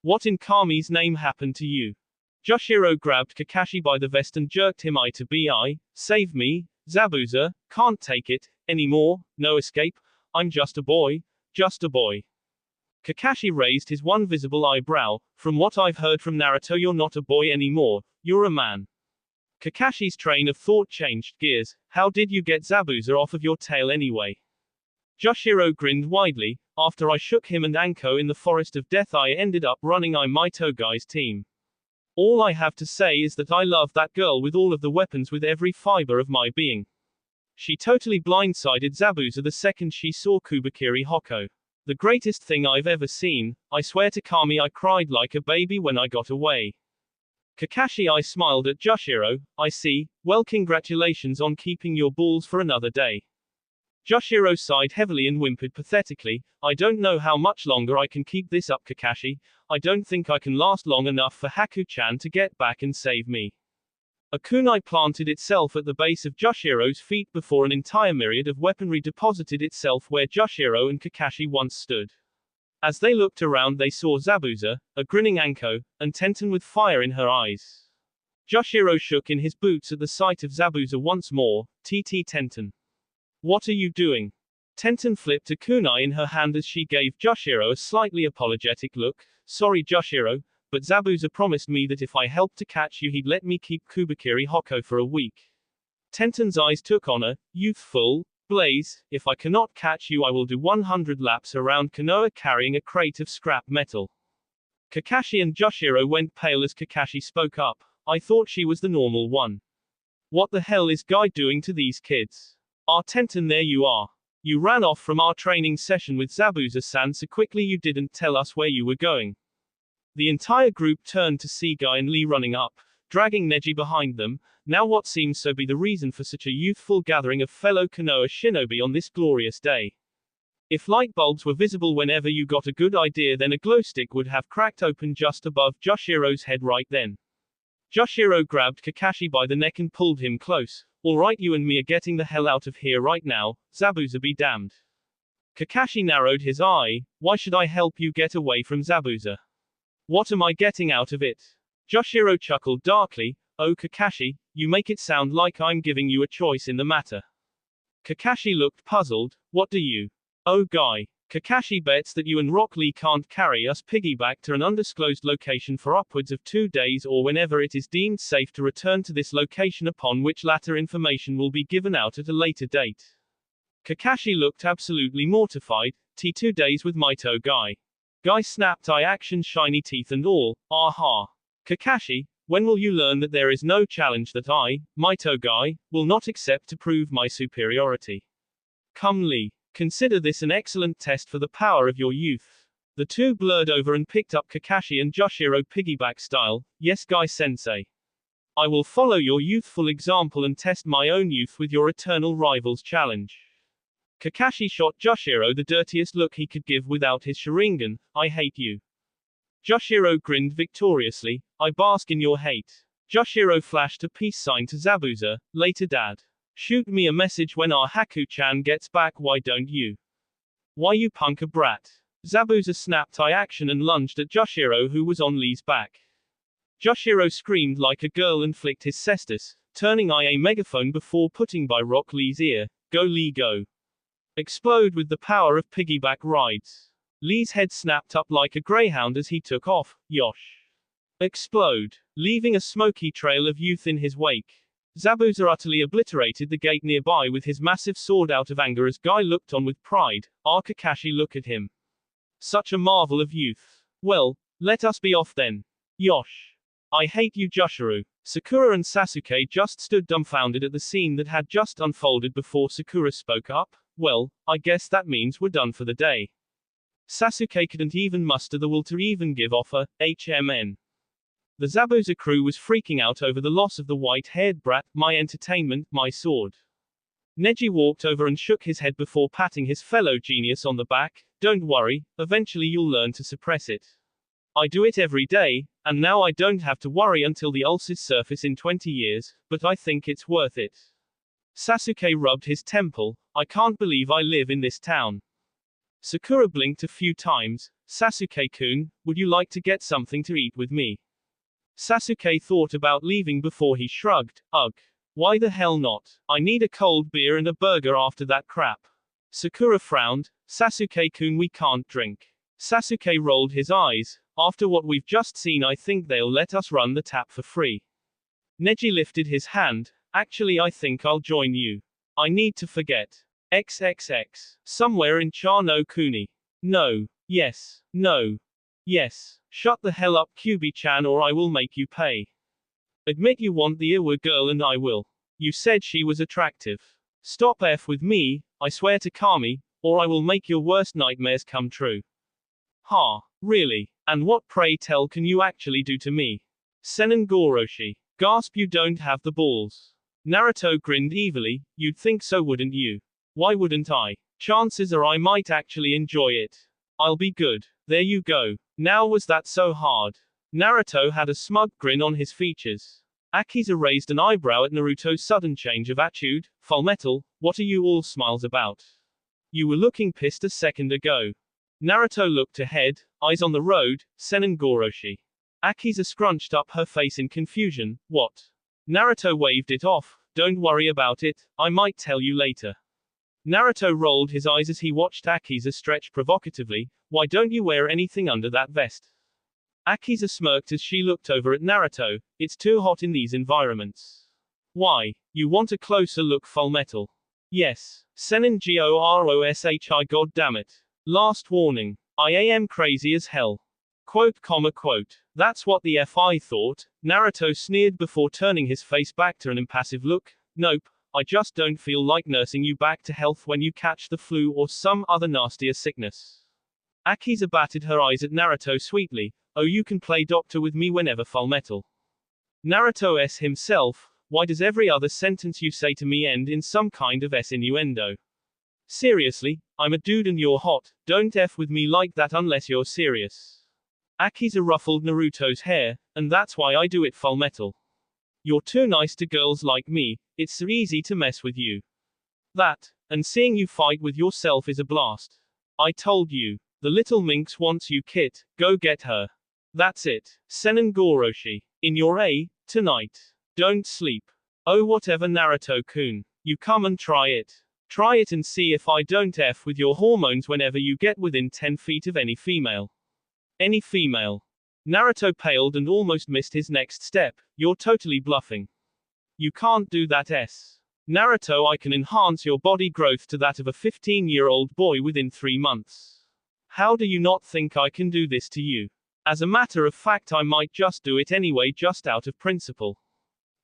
What in Kami's name happened to you? Joshiro grabbed Kakashi by the vest and jerked him. I to bi. Save me, Zabuza, can't take it anymore, no escape, I'm just a boy, just a boy. Kakashi raised his one visible eyebrow. From what I've heard from Naruto, you're not a boy anymore, you're a man. Kakashi's train of thought changed gears. How did you get Zabuza off of your tail anyway? Joshiro grinned widely. After I shook him and Anko in the Forest of Death, I ended up running Maito Guy's team. All I have to say is that I love that girl with all of the weapons, with every fiber of my being. She totally blindsided Zabuza the second she saw Kubikiri Hoko. The greatest thing I've ever seen. I swear to Kami I cried like a baby when I got away. Kakashi, I smiled at Joshiro. I see. Well, congratulations on keeping your balls for another day. Joshiro sighed heavily and whimpered pathetically. I don't know how much longer I can keep this up, Kakashi. I don't think I can last long enough for Haku-chan to get back and save me. A kunai planted itself at the base of Joshiro's feet before an entire myriad of weaponry deposited itself where Joshiro and Kakashi once stood. As they looked around, they saw Zabuza, a grinning Anko, and Tenten with fire in her eyes. Joshiro shook in his boots at the sight of Zabuza once more. TT Tenten. What are you doing? Tenten flipped a kunai in her hand as she gave Joshiro a slightly apologetic look. Sorry Joshiro, but Zabuza promised me that if I helped to catch you he'd let me keep Kubikiri Hoko for a week. Tenten's eyes took on a youthful blaze. If I cannot catch you I will do 100 laps around Konoha carrying a crate of scrap metal. Kakashi and Joshiro went pale as Kakashi spoke up. I thought she was the normal one. What the hell is Guy doing to these kids? Tenten, there you are. You ran off from our training session with Zabuza-san so quickly you didn't tell us where you were going. The entire group turned to see Guy and Lee running up, dragging Neji behind them. Now what seems so be the reason for such a youthful gathering of fellow Konoha shinobi on this glorious day? If light bulbs were visible whenever you got a good idea, then a glow stick would have cracked open just above Joshiro's head right then. Joshiro grabbed Kakashi by the neck and pulled him close. Alright, you and me are getting the hell out of here right now, Zabuza be damned. Kakashi narrowed his eye. Why should I help you get away from Zabuza? What am I getting out of it? Joshiro chuckled darkly. Oh Kakashi, you make it sound like I'm giving you a choice in the matter. Kakashi looked puzzled. What do you? Oh Guy. Kakashi bets that you and Rock Lee can't carry us piggyback to an undisclosed location for upwards of 2 days or whenever it is deemed safe to return to this location, upon which latter information will be given out at a later date. Kakashi looked absolutely mortified. T2 days with Mito Guy. Guy snapped eye action, shiny teeth and all. Aha. Kakashi, when will you learn that there is no challenge that I, Mito Guy, will not accept to prove my superiority? Come Lee. Consider this an excellent test for the power of your youth. The two blurred over and picked up Kakashi and Joshiro piggyback style. Yes, Guy Sensei. I will follow your youthful example and test my own youth with your eternal rivals challenge. Kakashi shot Joshiro the dirtiest look he could give without his Sharingan. I hate you. Joshiro grinned victoriously. I bask in your hate. Joshiro flashed a peace sign to Zabuza. Later, Dad. Shoot me a message when our Haku-chan gets back, why don't you? Why you punk a brat? Zabuza snapped eye action and lunged at Joshiro, who was on Lee's back. Joshiro screamed like a girl and flicked his cestus, turning a megaphone before putting by Rock Lee's ear. Go Lee go. Explode with the power of piggyback rides. Lee's head snapped up like a greyhound as he took off. Yosh. Explode. Leaving a smoky trail of youth in his wake. Zabuza utterly obliterated the gate nearby with his massive sword out of anger as Guy looked on with pride. Kakashi, look at him. Such a marvel of youth. Well, let us be off then. Yosh. I hate you, Joshiro. Sakura and Sasuke just stood dumbfounded at the scene that had just unfolded before Sakura spoke up. Well, I guess that means we're done for the day. Sasuke couldn't even muster the will to even give off a HMN. The Zabuza crew was freaking out over the loss of the white-haired brat. My entertainment, my sword. Neji walked over and shook his head before patting his fellow genius on the back. Don't worry, eventually you'll learn to suppress it. I do it every day, and now I don't have to worry until the ulcers surface in 20 years, but I think it's worth it. Sasuke rubbed his temple. I can't believe I live in this town. Sakura blinked a few times. Sasuke-kun, would you like to get something to eat with me? Sasuke thought about leaving before he shrugged. Ugh. Why the hell not? I need a cold beer and a burger after that crap. Sakura frowned. Sasuke-kun, we can't drink. Sasuke rolled his eyes. After what we've just seen, I think they'll let us run the tap for free. Neji lifted his hand. Actually, I think I'll join you. I need to forget. XXX. Somewhere in Chano Kuni. No. Yes. No. Yes. Shut the hell up, Kyubi-chan, or I will make you pay. Admit you want the Iwa girl and I will. You said she was attractive. Stop F with me, I swear to Kami, or I will make your worst nightmares come true. Ha. Really? And what, pray tell, can you actually do to me? Senin Goroshi. Gasp, you don't have the balls. Naruto grinned evilly. You'd think so, wouldn't you? Why wouldn't I? Chances are I might actually enjoy it. I'll be good. There you go. Now was that so hard? Naruto had a smug grin on his features. Akiza raised an eyebrow at Naruto's sudden change of attitude. Fullmetal, what are you all smiles about? You were looking pissed a second ago. Naruto looked ahead, eyes on the road. Senin Goroshi. Akiza scrunched up her face in confusion. What? Naruto waved it off. Don't worry about it, I might tell you later. Naruto rolled his eyes as he watched Akiza stretch provocatively. Why don't you wear anything under that vest? Akiza smirked as she looked over at Naruto. It's too hot in these environments. Why? You want a closer look, Fullmetal? Yes. Senin Goroshi, god damn it. Last warning. I am crazy as hell. Quote. That's what the FI thought. Naruto sneered before turning his face back to an impassive look. Nope. I just don't feel like nursing you back to health when you catch the flu or some other nastier sickness. Akiza batted her eyes at Naruto sweetly. Oh, you can play doctor with me whenever, Fullmetal. Naruto S himself. Why does every other sentence you say to me end in some kind of S innuendo? Seriously, I'm a dude and you're hot. Don't F with me like that unless you're serious. Akiza ruffled Naruto's hair, and that's why I do it, Fullmetal. You're too nice to girls like me, it's so easy to mess with you. That, and seeing you fight with yourself is a blast. I told you. The little minx wants you, Kit, go get her. That's it. Senin Goroshi. In your A, tonight. Don't sleep. Oh, whatever, Naruto-kun. You come and try it. Try it and see if I don't F with your hormones whenever you get within 10 feet of any female. Any female. Naruto paled and almost missed his next step. You're totally bluffing. You can't do that. Naruto, I can enhance your body growth to that of a 15-year-old boy within 3 months. How do you not think I can do this to you? As a matter of fact, I might just do it anyway, just out of principle.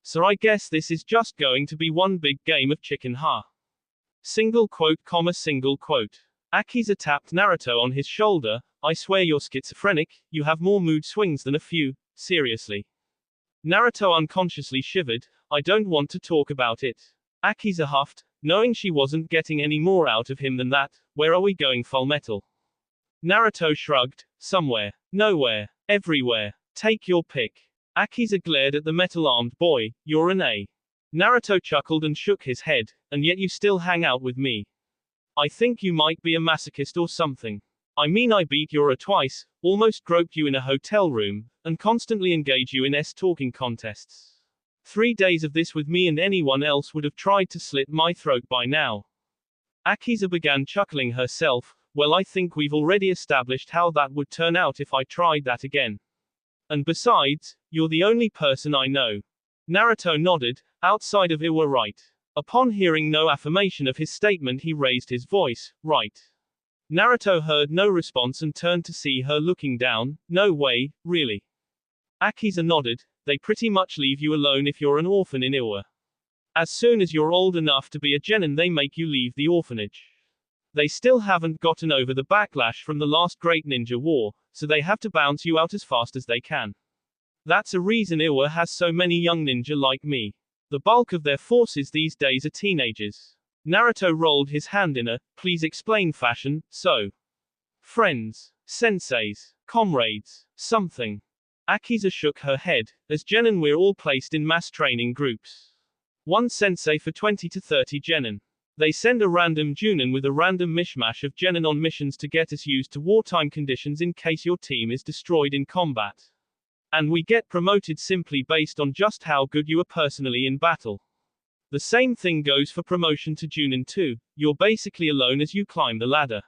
So I guess this is just going to be one big game of chicken, huh? Single quote, comma, single quote. Akiza tapped Naruto on his shoulder. I swear you're schizophrenic, you have more mood swings than a few, seriously. Naruto unconsciously shivered. I don't want to talk about it. Akiza huffed, knowing she wasn't getting any more out of him than that. Where are we going, Fullmetal? Naruto shrugged. Somewhere. Nowhere. Everywhere. Take your pick. Akiza glared at the metal-armed boy. You're an A. Naruto chuckled and shook his head. And yet you still hang out with me. I think you might be a masochist or something. I mean, I beat your A twice, almost groped you in a hotel room, and constantly engage you in talking contests. 3 days of this with me and anyone else would have tried to slit my throat by now. Akiza began chuckling herself. Well, I think we've already established how that would turn out if I tried that again. And besides, you're the only person I know. Naruto nodded. Outside of Iwa, right? Upon hearing no affirmation of his statement, he raised his voice. Right. Naruto heard no response and turned to see her looking down. No way, really. Akiza nodded. They pretty much leave you alone if you're an orphan in Iwa. As soon as you're old enough to be a genin, they make you leave the orphanage. They still haven't gotten over the backlash from the last Great Ninja War, so they have to bounce you out as fast as they can. That's a reason Iwa has so many young ninja like me. The bulk of their forces these days are teenagers. Naruto rolled his hand in a, please explain fashion. So. Friends. Senseis. Comrades. Something. Akiza shook her head. As genin, we're all placed in mass training groups. One sensei for 20 to 30 genin. They send a random junin with a random mishmash of genin on missions to get us used to wartime conditions in case your team is destroyed in combat. And we get promoted simply based on just how good you are personally in battle. The same thing goes for promotion to Junin too. You're basically alone as you climb the ladder.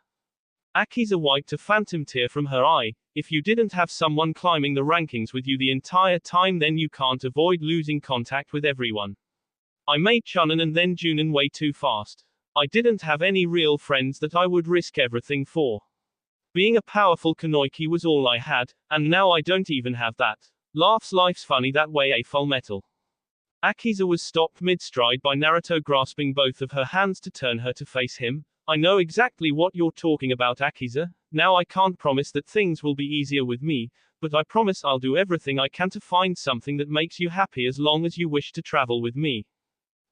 Akiza wiped a phantom tear from her eye. If you didn't have someone climbing the rankings with you the entire time, then you can't avoid losing contact with everyone. I made Chunin and then Junin way too fast. I didn't have any real friends that I would risk everything for. Being a powerful Kunoichi was all I had, and now I don't even have that. Laughs, life's funny that way, Fullmetal. Akiza was stopped mid-stride by Naruto grasping both of her hands to turn her to face him. I know exactly what you're talking about, Akiza. Now I can't promise that things will be easier with me, but I promise I'll do everything I can to find something that makes you happy as long as you wish to travel with me.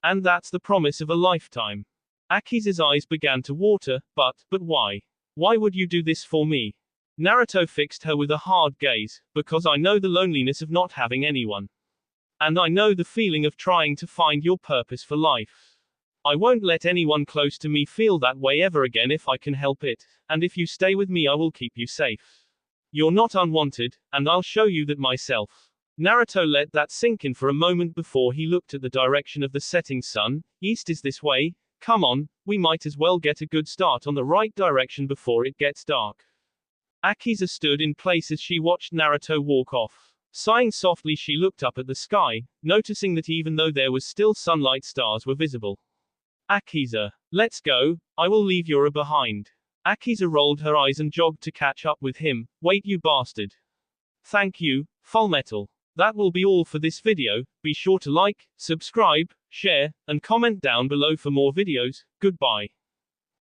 And that's the promise of a lifetime. Akiza's eyes began to water. But why? Why would you do this for me? Naruto fixed her with a hard gaze. Because I know the loneliness of not having anyone. And I know the feeling of trying to find your purpose for life. I won't let anyone close to me feel that way ever again if I can help it, and if you stay with me I will keep you safe. You're not unwanted, and I'll show you that myself. Naruto let that sink in for a moment before he looked at the direction of the setting sun. East is this way. Come on, we might as well get a good start on the right direction before it gets dark. Akiza stood in place as she watched Naruto walk off. Sighing softly, she looked up at the sky, noticing that even though there was still sunlight, stars were visible. Akiza, let's go, I will leave Yura behind. Akiza rolled her eyes and jogged to catch up with him. Wait, you bastard. Thank you, Fullmetal. That will be all for this video. Be sure to like, subscribe, share, and comment down below for more videos. Goodbye.